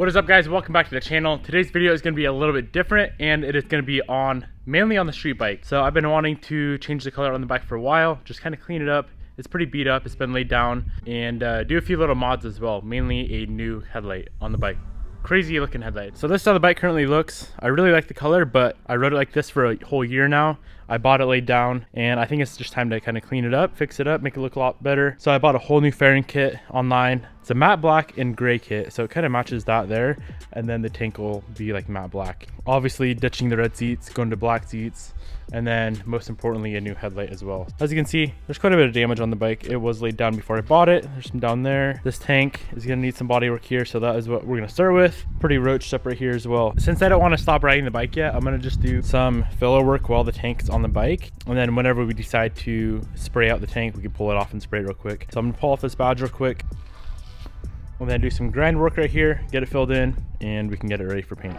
What is up, guys? Welcome back to the channel. Today's video is going to be a little bit different, and it is going to be mainly on the street bike. So I've been wanting to change the color on the bike for a while, just kind of clean it up. It's pretty beat up, it's been laid down, and do a few little mods as well, mainly a new headlight on the bike. Crazy looking headlight. So this is how the bike currently looks. I really like the color, but I rode it like this for a whole year now. I bought it laid down, and I think it's just time to kind of clean it up, fix it up, make it look a lot better. So I bought a whole new fairing kit online. It's a matte black and gray kit, so it kind of matches that there, and then the tank will be like matte black. Obviously ditching the red seats, going to black seats, and then most importantly a new headlight as well. As you can see, there's quite a bit of damage on the bike. It was laid down before I bought it. There's some down there. This tank is going to need some body work here, so that is what we're going to start with. Pretty roached up right here as well. Since I don't want to stop riding the bike yet, I'm going to just do some filler work while the tank is on the bike, and then whenever we decide to spray out the tank, we can pull it off and spray it real quick. So I'm going to pull off this badge real quick, and then do some grind work right here, get it filled in, and we can get it ready for paint.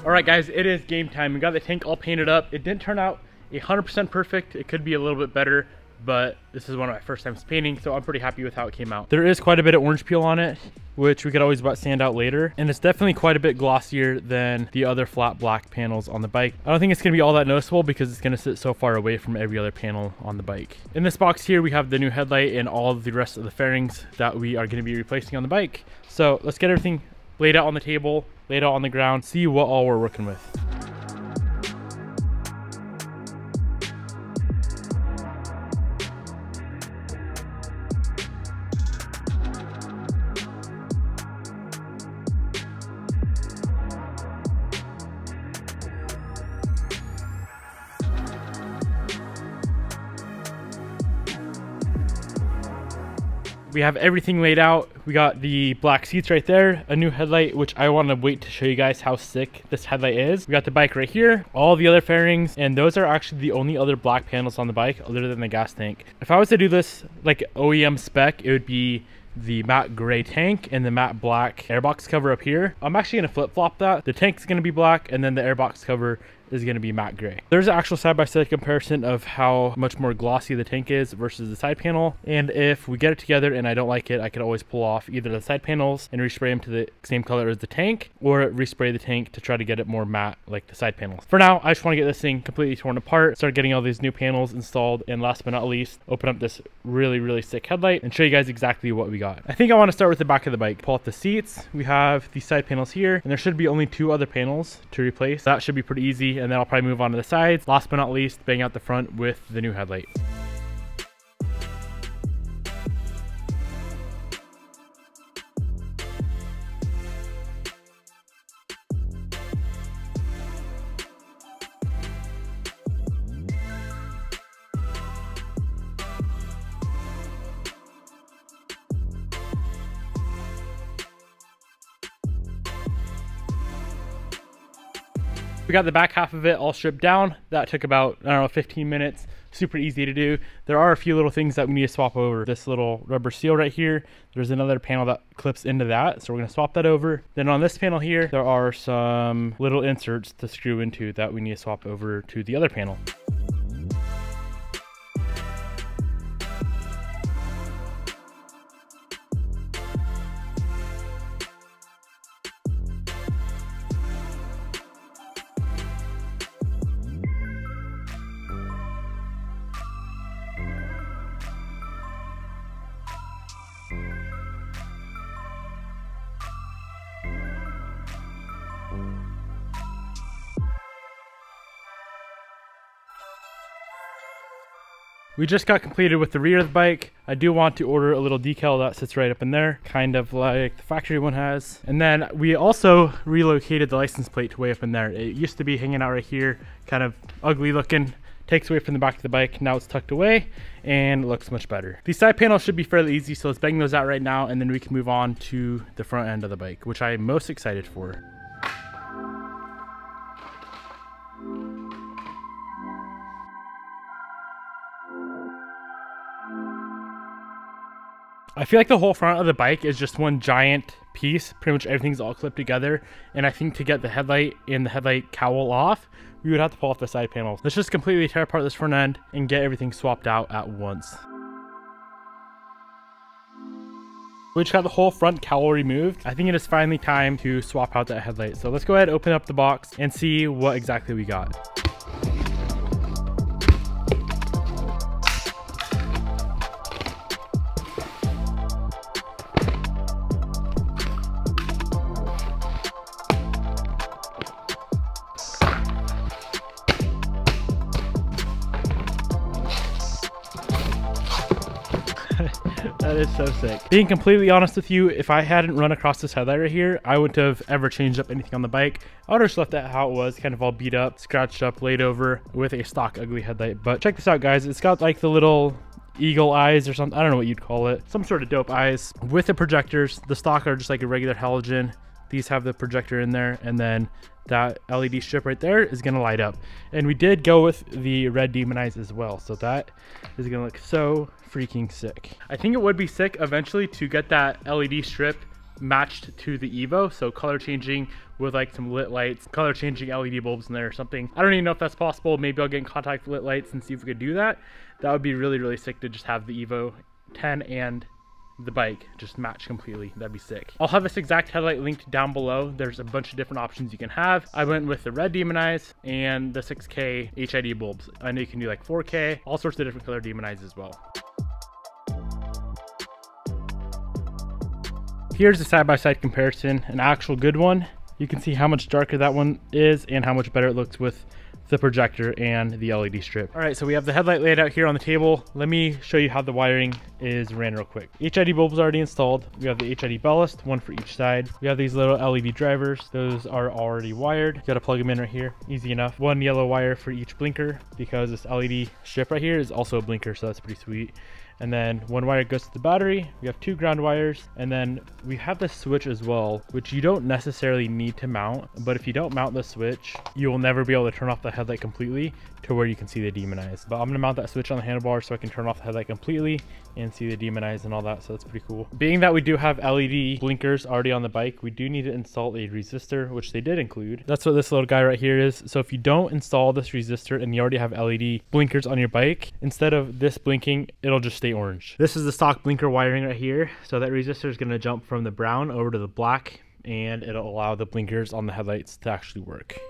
Alright guys, it is game time. We got the tank all painted up. It didn't turn out 100% perfect. It could be a little bit better, but this is one of my first times painting, so I'm pretty happy with how it came out. There is quite a bit of orange peel on it, which we could always wet sand out later, and it's definitely quite a bit glossier than the other flat black panels on the bike. I don't think it's going to be all that noticeable because it's going to sit so far away from every other panel on the bike. In this box here, we have the new headlight and all of the rest of the fairings that we are going to be replacing on the bike. So let's get everything laid out on the table, laid out on the ground, see what all we're working with. We have everything laid out. We got the black seats right there, a new headlight, which I want to wait to show you guys how sick this headlight is. We got the bike right here, all the other fairings, and those are actually the only other black panels on the bike other than the gas tank. If I was to do this like OEM spec, it would be the matte gray tank and the matte black airbox cover up here. I'm actually going to flip-flop that. The tank's going to be black, and then the airbox cover is going to be matte gray. There's an actual side-by-side comparison of how much more glossy the tank is versus the side panel, and if we get it together and I don't like it, I could always pull off either the side panels and respray them to the same color as the tank, or respray the tank to try to get it more matte like the side panels. For now, I just want to get this thing completely torn apart, start getting all these new panels installed, and last but not least, open up this really sick headlight and show you guys exactly what we got. I think I want to start with the back of the bike. Pull out the seats. We have the side panels here, and there should be only 2 other panels to replace. That should be pretty easy, and then I'll probably move on to the sides. Last but not least, bang out the front with the new headlight. We got the back half of it all stripped down. That took about, I don't know, 15 minutes. Super easy to do. There are a few little things that we need to swap over. This little rubber seal right here, there's another panel that clips into that, so we're going to swap that over. Then on this panel here, there are some little inserts to screw into that we need to swap over to the other panel. We just got completed with the rear of the bike. I do want to order a little decal that sits right up in there, kind of like the factory one has. And then we also relocated the license plate to way up in there. It used to be hanging out right here, kind of ugly looking, takes away from the back of the bike. Now it's tucked away and it looks much better. These side panels should be fairly easy, so let's bang those out right now and then we can move on to the front end of the bike, which I am most excited for. I feel like the whole front of the bike is just one giant piece. Pretty much everything's all clipped together. And I think to get the headlight and the headlight cowl off, we would have to pull off the side panels. Let's just completely tear apart this front end and get everything swapped out at once. We just got the whole front cowl removed. I think it is finally time to swap out that headlight. So let's go ahead, open up the box and see what exactly we got. That is so sick. Being completely honest with you, if I hadn't run across this headlight right here, I wouldn't have ever changed up anything on the bike. I would have just left that how it was, kind of all beat up, scratched up, laid over with a stock ugly headlight. But check this out, guys. It's got like the little eagle eyes or something. I don't know what you'd call it. Some sort of dope eyes with the projectors. The stock are just like a regular halogen. These have the projector in there, and then that LED strip right there is gonna light up. And we did go with the red demonized as well, so that is gonna look so freaking sick. I think it would be sick eventually to get that LED strip matched to the Evo, so color changing with like some lit lights, color changing LED bulbs in there or something. I don't even know if that's possible. Maybe I'll get in contact with lit lights and see if we could do that. That would be really, really sick to just have the Evo 10 and the bike just match completely. That'd be sick. I'll have this exact headlight linked down below. There's a bunch of different options you can have. I went with the red demonized and the 6K HID bulbs. I know you can do like 4K, all sorts of different color demonized as well. Here's a side-by-side comparison, an actual good one. You can see how much darker that one is and how much better it looks with the projector and the LED strip. All right, so we have the headlight laid out here on the table. Let me show you how the wiring is ran real quick. HID bulbs already installed. We have the HID ballast, one for each side. We have these little LED drivers. Those are already wired. You gotta plug them in right here, easy enough. One yellow wire for each blinker because this LED strip right here is also a blinker, so that's pretty sweet. And then one wire goes to the battery. We have two ground wires, and then we have the switch as well, which you don't necessarily need to mount, but if you don't mount the switch, you will never be able to turn off the headlight completely to where you can see the demonized. But I'm gonna mount that switch on the handlebar so I can turn off the headlight completely and see the demonized and all that, so that's pretty cool. Being that we do have LED blinkers already on the bike, we do need to install a resistor, which they did include. That's what this little guy right here is. So if you don't install this resistor and you already have LED blinkers on your bike, instead of this blinking, it'll just stay orange. This is the stock blinker wiring right here. So that resistor is gonna jump from the brown over to the black, and it'll allow the blinkers on the headlights to actually work.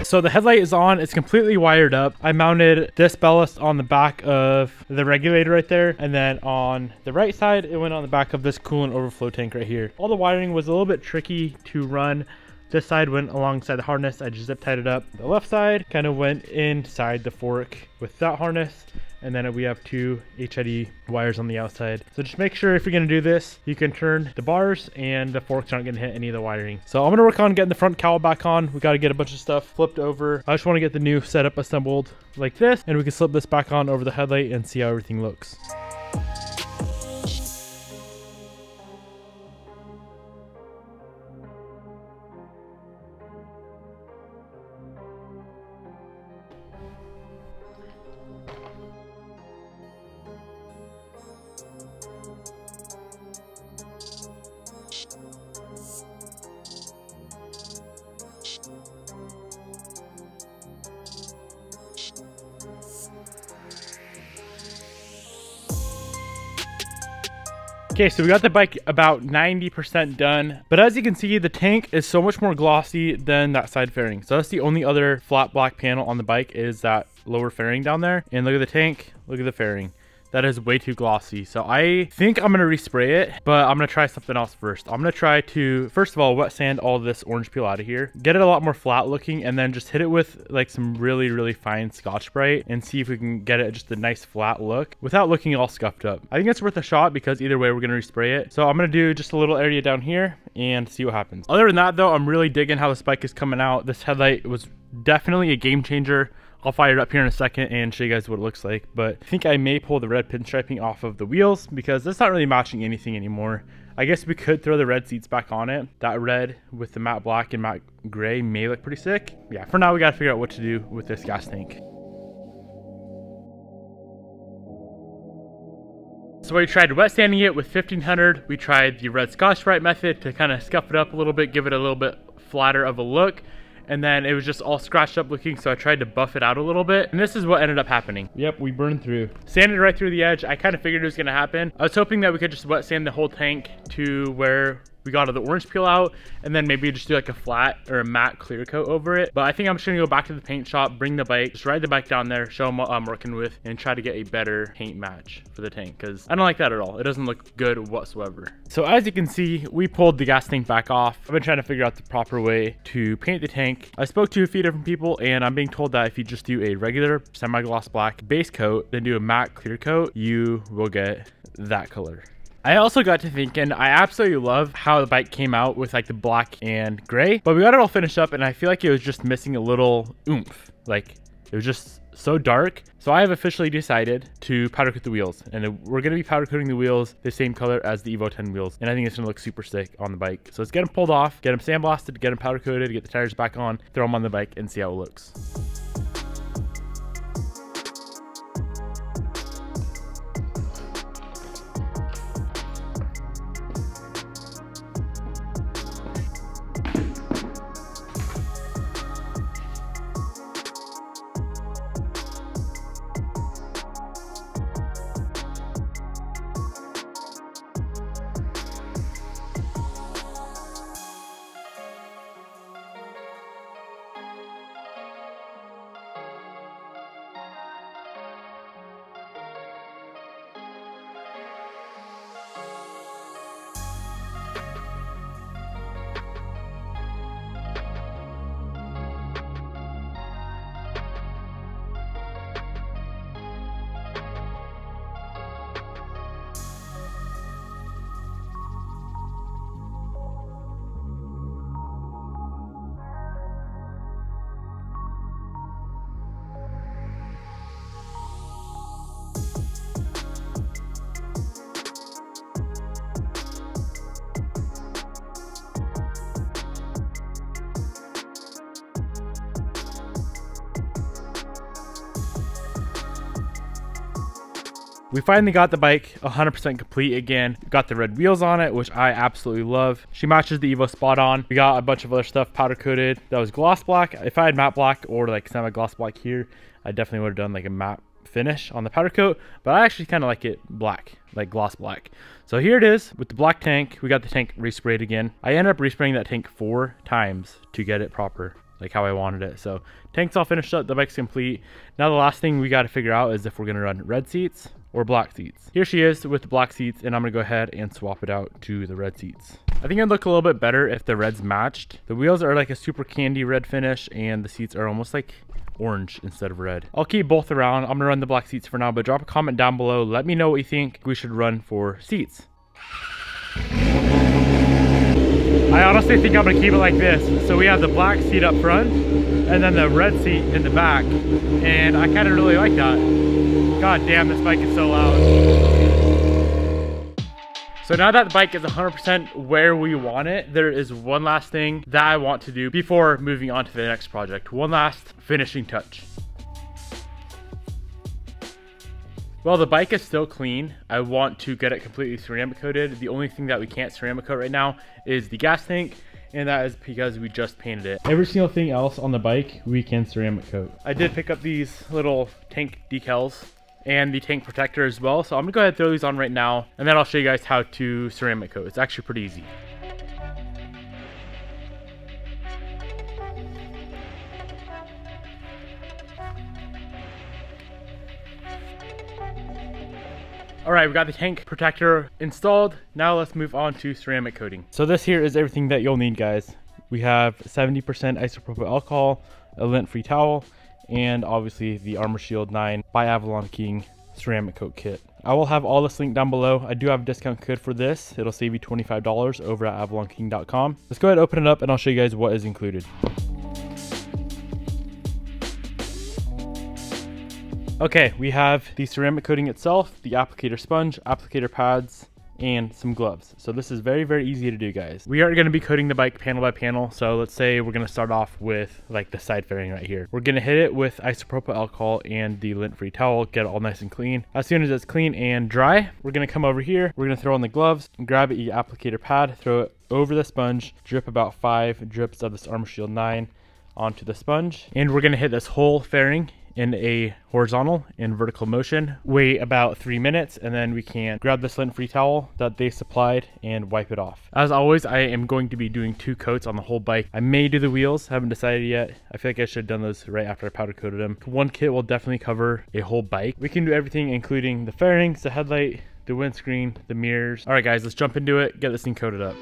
So the headlight is on, it's completely wired up. I mounted this ballast on the back of the regulator right there, and then on the right side, it went on the back of this coolant overflow tank right here. All the wiring was a little bit tricky to run. This side went alongside the harness. I just zip tied it up. The left side kind of went inside the fork with that harness. And then we have two HID wires on the outside. So just make sure if you're gonna do this, you can turn the bars and the forks aren't gonna hit any of the wiring. So I'm gonna work on getting the front cowl back on. We gotta get a bunch of stuff flipped over. I just wanna get the new setup assembled like this, and we can slip this back on over the headlight and see how everything looks. Okay, so we got the bike about 90% done, but as you can see, the tank is so much more glossy than that side fairing. So that's the only other flat black panel on the bike, is that lower fairing down there. And look at the tank, look at the fairing. That is way too glossy. So I think I'm gonna respray it, but I'm gonna try something else first. I'm gonna try to, first of all, wet sand all this orange peel out of here, get it a lot more flat looking, and then just hit it with like some really fine Scotch-Brite and see if we can get it just a nice flat look without looking all scuffed up. I think it's worth a shot because either way we're gonna respray it. So I'm gonna do just a little area down here and see what happens. Other than that though, I'm really digging how this bike is coming out. This headlight was definitely a game changer. I'll fire it up here in a second and show you guys what it looks like, but I think I may pull the red pinstriping off of the wheels because that's not really matching anything anymore. I guess we could throw the red seats back on it. That red with the matte black and matte gray may look pretty sick. Yeah, for now we gotta figure out what to do with this gas tank. So we tried wet sanding it with 1500. We tried the red Scotch-Brite method to kind of scuff it up a little bit, give it a little bit flatter of a look. And then it was just all scratched up looking, so I tried to buff it out a little bit, and this is what ended up happening. Yep, we burned through. Sanded right through the edge. I kind of figured it was gonna happen. I was hoping that we could just wet sand the whole tank to where we got all the orange peel out, and then maybe just do like a flat or a matte clear coat over it. But I think I'm just gonna go back to the paint shop, bring the bike, just ride the bike down there, show them what I'm working with, and try to get a better paint match for the tank, because I don't like that at all. It doesn't look good whatsoever. So as you can see, we pulled the gas tank back off. I've been trying to figure out the proper way to paint the tank. I spoke to a few different people, and I'm being told that if you just do a regular semi-gloss black base coat, then do a matte clear coat, you will get that color. I also got to thinking, I absolutely love how the bike came out with like the black and gray, but we got it all finished up and I feel like it was just missing a little oomph. Like it was just so dark. So I have officially decided to powder coat the wheels, and we're going to be powder coating the wheels the same color as the Evo 10 wheels. And I think it's going to look super sick on the bike. So let's get them pulled off, get them sandblasted, get them powder coated, get the tires back on, throw them on the bike and see how it looks. We finally got the bike 100% complete again. Got the red wheels on it, which I absolutely love. She matches the Evo spot on. We got a bunch of other stuff powder coated. That was gloss black. If I had matte black or like semi-gloss black here, I definitely would have done like a matte finish on the powder coat, but I actually kind of like it black, like gloss black. So here it is with the black tank. We got the tank resprayed again. I ended up respraying that tank 4 times to get it proper, like how I wanted it. So tank's all finished up, the bike's complete. Now the last thing we got to figure out is if we're going to run red seats or black seats. Here she is with the black seats, and I'm going to go ahead and swap it out to the red seats. I think it'd look a little bit better if the reds matched. The wheels are like a super candy red finish, and the seats are almost like orange instead of red. I'll keep both around. I'm gonna run the black seats for now, but drop a comment down below. Let me know what you think we should run for seats. I honestly think I'm gonna keep it like this. So we have the black seat up front and then the red seat in the back, and I kind of really like that. God damn, this bike is so loud. So now that the bike is 100% where we want it, there is one last thing that I want to do before moving on to the next project. One last finishing touch. While the bike is still clean, I want to get it completely ceramic coated. The only thing that we can't ceramic coat right now is the gas tank, and that is because we just painted it. Every single thing else on the bike we can ceramic coat. I did pick up these little tank decals and the tank protector as well. So I'm gonna go ahead and throw these on right now, and then I'll show you guys how to ceramic coat. It's actually pretty easy. All right, we got the tank protector installed. Now let's move on to ceramic coating. So this here is everything that you'll need, guys. We have 70% isopropyl alcohol, a lint-free towel, and obviously the Armor Shield 9 by Avalon King ceramic coat kit. I will have all this linked down below. I do have a discount code for this. It'll save you $25 over at avalonking.com. Let's go ahead and open it up and I'll show you guys what is included. Okay, we have the ceramic coating itself, the applicator sponge, applicator pads, and some gloves. So this is very, very easy to do, guys. We are going to be coating the bike panel by panel. So let's say we're going to start off with like the side fairing right here. We're going to hit it with isopropyl alcohol and the lint-free towel, get it all nice and clean. As soon as it's clean and dry, we're going to come over here. We're going to throw on the gloves, grab the applicator pad, throw it over the sponge, drip about 5 drips of this Armor Shield 9 onto the sponge. And we're going to hit this whole fairing in a horizontal and vertical motion, wait about 3 minutes, and then we can grab this lint-free towel that they supplied and wipe it off. As always, I am going to be doing 2 coats on the whole bike. I may do the wheels, haven't decided yet. I feel like I should have done those right after I powder coated them. One kit will definitely cover a whole bike. We can do everything, including the fairings, the headlight, the windscreen, the mirrors. All right, guys, let's jump into it, get this thing coated up.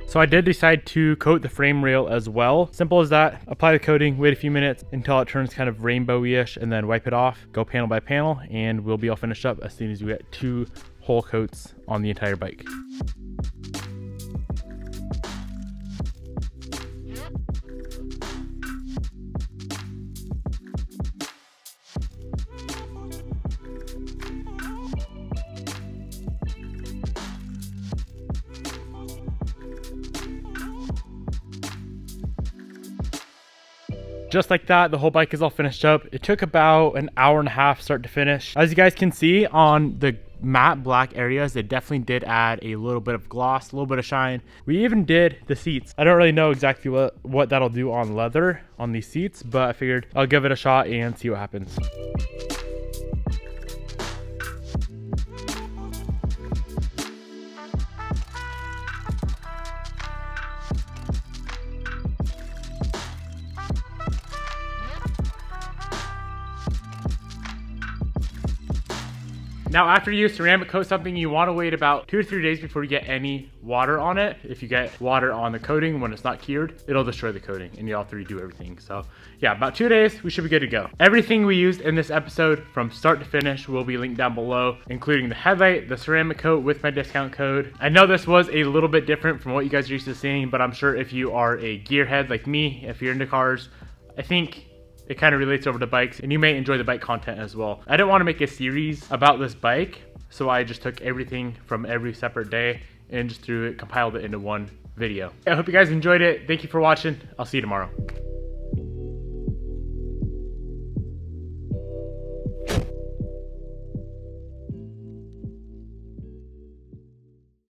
So I did decide to coat the frame rail as well. Simple as that. Apply the coating, wait a few minutes until it turns kind of rainbowy-ish, and then wipe it off. Go panel by panel, and we'll be all finished up as soon as we get 2 whole coats on the entire bike. Just like that, the whole bike is all finished up. It took about an hour and a half start to finish. As you guys can see on the matte black areas, it definitely did add a little bit of gloss, a little bit of shine. We even did the seats. I don't really know exactly what that'll do on leather on these seats, but I figured I'll give it a shot and see what happens. Now, after you ceramic coat something, you want to wait about 2 to 3 days before you get any water on it. If you get water on the coating when it's not cured, it'll destroy the coating and you'll have to redo everything. So yeah, about 2 days, we should be good to go. Everything we used in this episode from start to finish will be linked down below, including the headlight, the ceramic coat with my discount code. I know this was a little bit different from what you guys are used to seeing, but I'm sure if you are a gearhead like me, if you're into cars, I think it kind of relates over to bikes, and you may enjoy the bike content as well. I didn't want to make a series about this bike, so I just took everything from every separate day and just compiled it into one video. I hope you guys enjoyed it. Thank you for watching. I'll see you tomorrow.